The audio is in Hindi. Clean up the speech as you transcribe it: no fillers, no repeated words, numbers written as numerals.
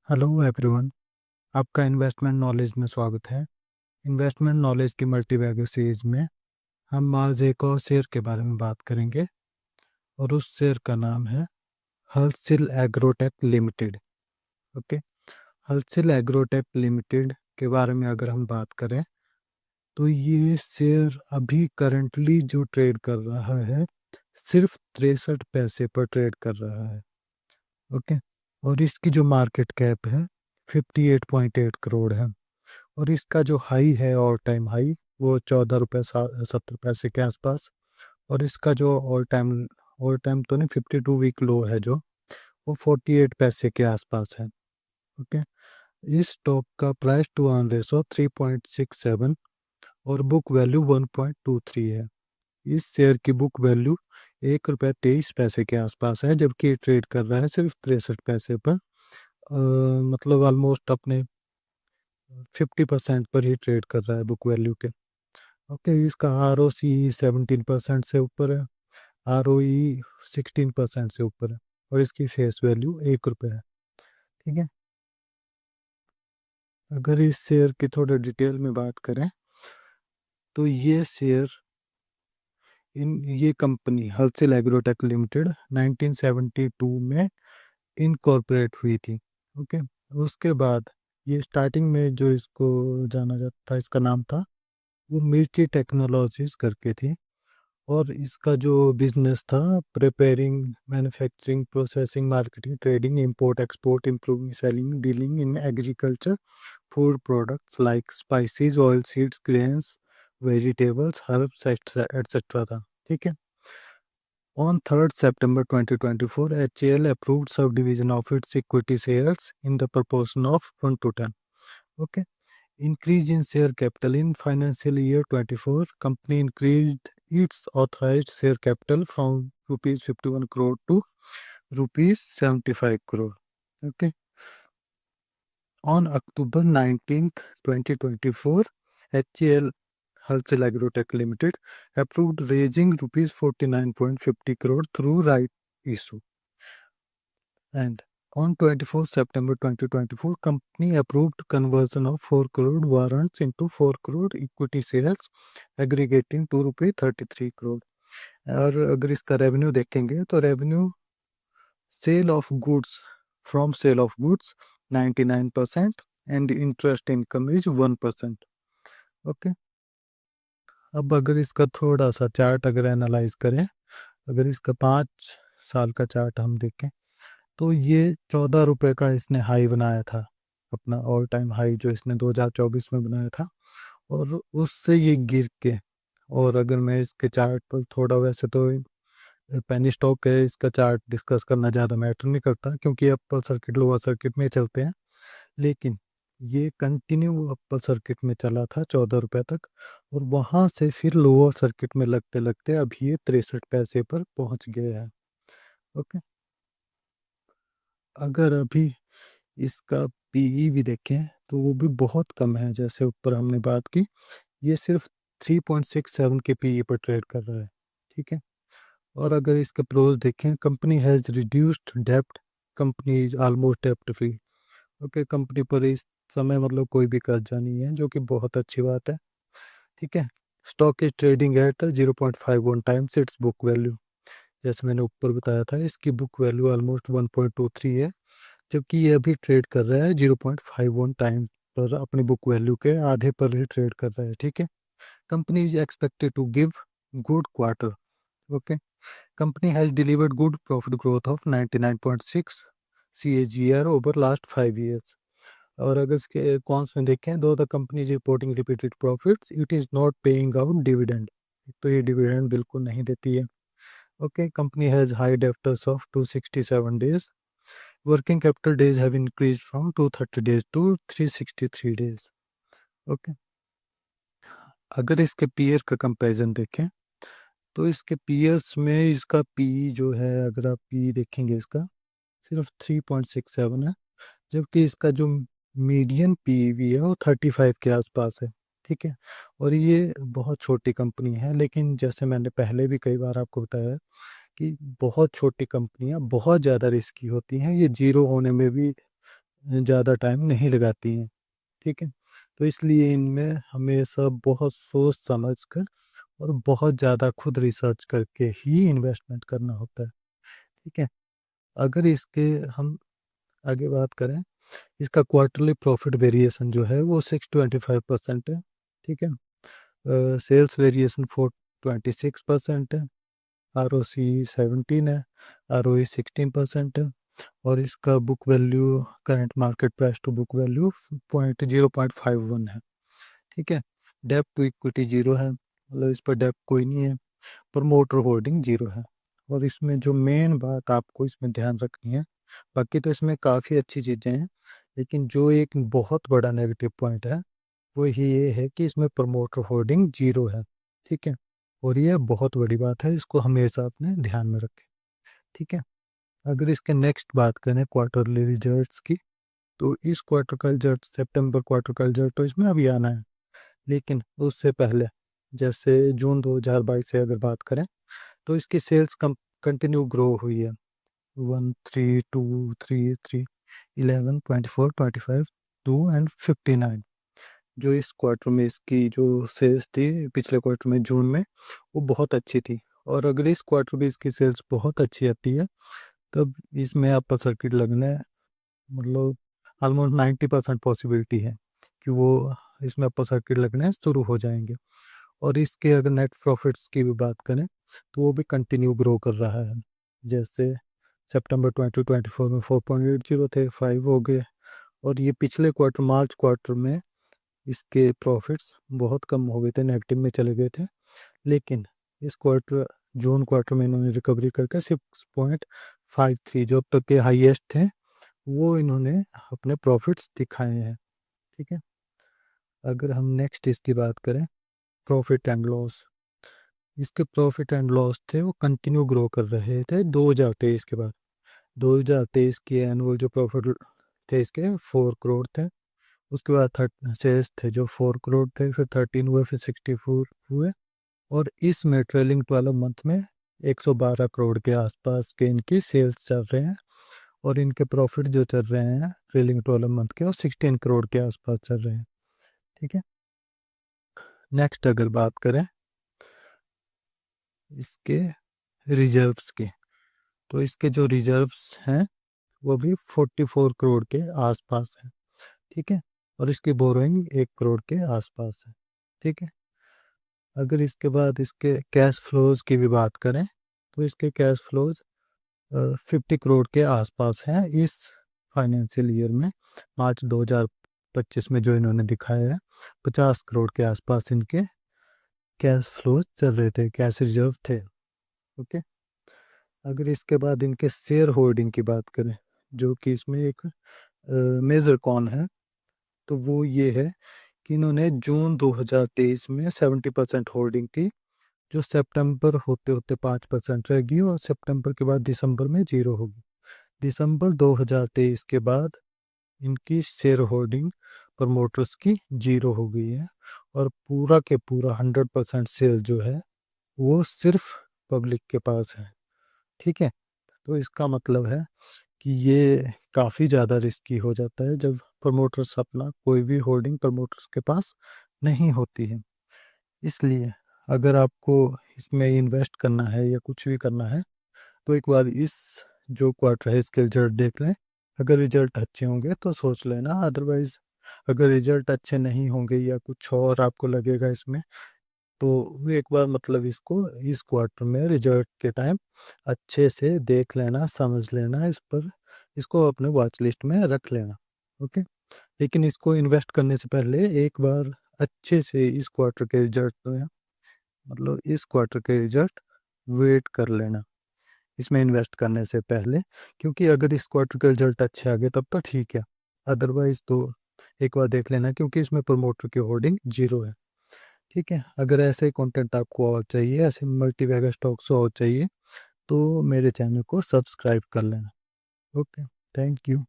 हेलो एवरीवन, आपका इन्वेस्टमेंट नॉलेज में स्वागत है। इन्वेस्टमेंट नॉलेज की मल्टीबैगर सीरीज में हम आज एक और शेयर के बारे में बात करेंगे और उस शेयर का नाम है Halsil agrotech limited. Okay, Halsil agrotech limited के बारे में अगर हम बात करें तो ये शेयर अभी करंटली जो ट्रेड कर रहा है सिर्फ 63 पैसे पर ट्रेड कर रहा है। ओके, और इसकी जो मार्केट कैप है 58.8 करोड़ है। और इसका जो हाई है ऑल टाइम हाई वो 14 रुपये 70 पैसे के आसपास। और इसका जो ऑल टाइम तो नहीं, 52 वीक लो है जो वो 48 पैसे के आसपास है। ओके, इस स्टॉक का प्राइस टू अर्न रेशो 3.67 और बुक वैल्यू 1.23 है। इस शेयर की बुक वैल्यू 1 रुपये 23 पैसे के आसपास है, जबकि ये ट्रेड कर रहा है सिर्फ 63 पैसे पर। मतलब ऑलमोस्ट अपने 50% पर ही ट्रेड कर रहा है बुक वैल्यू के। ओके, इसका आर ओ सी 17% से ऊपर है, आर ओ ई 16% से ऊपर है और इसकी फेस वैल्यू 1 रुपये है। ठीक है, अगर इस शेयर की थोड़ा डिटेल में बात करें तो ये शेयर ये कंपनी हलसिल एग्रोटेक लिमिटेड 1972 में इनकॉर्पोरेट हुई थी। ओके, उसके बाद ये स्टार्टिंग में जो इसको जाना जाता था, इसका नाम था वो मिर्ची टेक्नोलॉजीज करके थी। और इसका जो बिजनेस था preparing, manufacturing, processing, marketing, trading, import export, improving selling, dealing in agriculture, food products like spices, oil seeds, grains, vegetables, herbs etcetera था। ठीक है, on 3rd September 2024, HAL approved subdivision of its equity shares in the proportion of 1 to 10. Okay, increase in share capital in financial year 24, company increased its authorized share capital from rupees 51 crore to rupees 75 crore. Okay, on October 19th 2024, HAL Halsel Agrotech Limited approved raising rupees 49.50 crore through right issue. And on 24th September 2024, company approved conversion of 4 crore warrants into 4 crore equity shares aggregating to रुपये 33 crore. और अगर इसका रेवेन्यू देखेंगे तो revenue sale of goods from sale of goods 99% and interest income is 1%। Okay, अब अगर इसका थोड़ा सा चार्ट अगर एनालाइज करें, अगर इसका 5 साल का चार्ट हम देखें तो ये 14 रुपये का इसने हाई बनाया था, अपना ऑल टाइम हाई जो इसने 2024 में बनाया था। और उससे ये गिर के, और अगर मैं इसके चार्ट पर थोड़ा, वैसे तो पेनी स्टॉक है, इसका चार्ट डिस्कस करना ज़्यादा मैटर नहीं करता क्योंकि अपर सर्किट लोअर सर्किट में चलते हैं। लेकिन ये कंटिन्यू अपर सर्किट में चला था 14 रुपये तक, और वहाँ से फिर लोअर सर्किट में लगते लगते अभी ये 63 पैसे पर पहुँच गए हैं। ओके, अगर अभी इसका पीई भी देखें तो वो भी बहुत कम है, जैसे ऊपर हमने बात की, ये सिर्फ 3.67 के पीई पर ट्रेड कर रहा है। ठीक है, और अगर इसके प्रोज देखें, company has reduced dept, company is almost dept free. Okay, company पर इस समय मतलब कोई भी कर्जा नहीं है, जो कि बहुत अच्छी बात है। ठीक है, stock is trading at 0.51 times it's book value. जैसे मैंने ऊपर बताया था, इसकी बुक वैल्यू ऑलमोस्ट 1.23 है, जबकि ये अभी ट्रेड कर रहा है 0.51 टाइम पर, अपनी बुक वैल्यू के आधे पर ही ट्रेड कर रहा है। ठीक है, company is expected to give good quarter. Okay, company has delivered good profit growth of 99.6 CAGR over last 5 years. और अगर इसके कॉन्स में देखें, though the company is reporting repeated profits, it is not paying out dividend, तो ये डिविडेंड बिल्कुल नहीं देती है। Okay, company has high debtors of 267 days, working capital days have increased from 230 days to 363 days. Okay, अगर इसके पीयर का कंपैरिजन देखें तो इसके पीयर्स में इसका पी जो है, अगर आप पी देखेंगे इसका सिर्फ 3.67 है, जबकि इसका जो मीडियन पीवी है वो 35 के आसपास है। ठीक है, और ये बहुत छोटी कंपनी है, लेकिन जैसे मैंने पहले भी कई बार आपको बताया है कि बहुत छोटी कंपनियां बहुत ज़्यादा रिस्की होती हैं, ये जीरो होने में भी ज़्यादा टाइम नहीं लगाती हैं। ठीक है, तो इसलिए इनमें हमेशा बहुत सोच समझ कर और बहुत ज़्यादा खुद रिसर्च करके ही इन्वेस्टमेंट करना होता है। ठीक है, अगर इसके हम आगे बात करें, इसका क्वार्टरली प्रॉफिट वेरिएशन जो है वो 625% है। ठीक है, सेल्स वेरिएशन 426% है, आर ओ सी 17 है, आर ओ ई 16% है, और इसका book value current market price to book value 0.51 है। ठीक है, डेप्ट टू इक्विटी जीरो है, मतलब इस पर डेप्ट कोई नहीं है, प्रमोटर होल्डिंग जीरो है। और इसमें जो मेन बात आपको इसमें ध्यान रखनी है, बाकी तो इसमें काफ़ी अच्छी चीज़ें हैं, लेकिन जो एक बहुत बड़ा नेगेटिव पॉइंट है वो ये है कि इसमें प्रमोटर होल्डिंग जीरो है। ठीक है, और ये बहुत बड़ी बात है, इसको हमेशा अपने ध्यान में रखें। ठीक है, अगर इसके नेक्स्ट बात करें क्वार्टरली रिजल्ट्स की, तो इस क्वार्टर का रिजल्ट, सितंबर क्वार्टर का रिजल्ट तो इसमें अभी आना है, लेकिन उससे पहले जैसे जून 2022 से अगर बात करें, तो इसकी सेल्स कम कंटिन्यू ग्रो हुई है, 1, 3, 2, 3, 3, 11, 24, 25, 2 एंड 59। जो इस क्वार्टर में इसकी जो सेल्स थी पिछले क्वार्टर में जून में, वो बहुत अच्छी थी। और अगर इस क्वार्टर में इसकी सेल्स बहुत अच्छी आती है, तब इसमें अपर सर्किट लगने, मतलब ऑलमोस्ट 90% पॉसिबिलिटी है कि वो इसमें अपर सर्किट लगने शुरू हो जाएंगे। और इसके अगर नेट प्रॉफिट्स की भी बात करें, तो वो भी कंटिन्यू ग्रो कर रहा है। जैसे सितंबर 2024 में 4.80 थे, 5 हो गए, और ये पिछले क्वार्टर मार्च क्वार्टर में इसके प्रॉफिट्स बहुत कम हो गए थे, नेगेटिव में चले गए थे। लेकिन इस क्वार्टर जून क्वार्टर में इन्होंने रिकवरी करके 6.53, जो अब तक के हाईएस्ट थे, वो इन्होंने अपने प्रॉफिट्स दिखाए हैं। ठीक है, अगर हम नेक्स्ट इसकी बात करें, प्रॉफिट एंड लॉस, इसके प्रॉफिट एंड लॉस थे वो कंटिन्यू ग्रो कर रहे थे 2023 के बाद। 2023 के एनुअल जो प्रॉफिट थे इसके 4 करोड़ थे, उसके बाद सेल्स थे जो 4 करोड़ थे, फिर 13 हुए, फिर 64 हुए, और इसमें ट्रेलिंग 12 मंथ में 112 करोड़ के आसपास के इनकी सेल्स चल रहे हैं। और इनके प्रॉफिट जो चल रहे हैं ट्रेलिंग 12 मंथ के, और 16 करोड़ के आसपास चल रहे हैं। ठीक है, नेक्स्ट अगर बात करें इसके रिजर्व्स की, तो इसके जो रिजर्व्स हैं वो भी 44 करोड़ के आसपास है। ठीक है, और इसकी बोरोइंग 1 करोड़ के आसपास है। ठीक है, अगर इसके बाद इसके कैश फ्लोज की भी बात करें, तो इसके कैश फ्लोज 50 करोड़ के आसपास हैं इस फाइनेंशियल ईयर में। मार्च 2025 में जो इन्होंने दिखाया है, 50 करोड़ के आसपास इनके कैश फ्लोज चल रहे थे, कैश रिजर्व थे। ओके, अगर इसके बाद इनके शेयर होल्डिंग की बात करें, जो कि इसमें एक मेजर कौन है, तो वो ये है कि इन्होंने जून 2023 में 70% होल्डिंग थी, जो सितंबर होते होते 5% रहेगी, और सितंबर के बाद दिसंबर में जीरो होगी। दिसंबर 2023 के बाद इनकी शेयर होल्डिंग प्रमोटर्स की जीरो हो गई है, और पूरा के पूरा 100% शेयर जो है वो सिर्फ पब्लिक के पास है। ठीक है, तो इसका मतलब है कि ये काफ़ी ज़्यादा रिस्की हो जाता है जब प्रमोटर्स अपना कोई भी होल्डिंग प्रमोटर्स के पास नहीं होती है। इसलिए अगर आपको इसमें इन्वेस्ट करना है या कुछ भी करना है, तो एक बार इस जो क्वार्टर है इसके रिजल्ट देख लें। अगर रिजल्ट अच्छे होंगे तो सोच लेना, अदरवाइज अगर रिजल्ट अच्छे नहीं होंगे या कुछ और आपको लगेगा इसमें, तो एक बार मतलब इसको इस क्वार्टर में रिजल्ट के टाइम अच्छे से देख लेना, समझ लेना, इस पर इसको अपने वॉच लिस्ट में रख लेना। ओके, लेकिन इसको इन्वेस्ट करने से पहले एक बार अच्छे से इस क्वार्टर के रिजल्ट जो है, मतलब इस क्वार्टर के रिजल्ट वेट कर लेना इसमें इन्वेस्ट करने से पहले। क्योंकि अगर इस क्वार्टर के रिजल्ट अच्छे आ गए तब तो ठीक है, अदरवाइज तो एक बार देख लेना, क्योंकि इसमें प्रमोटर की होल्डिंग जीरो है। ठीक है, अगर ऐसे कंटेंट आपको और चाहिए, ऐसे मल्टी बैगर स्टॉक्स और चाहिए, तो मेरे चैनल को सब्सक्राइब कर लेना। Okay, thank you.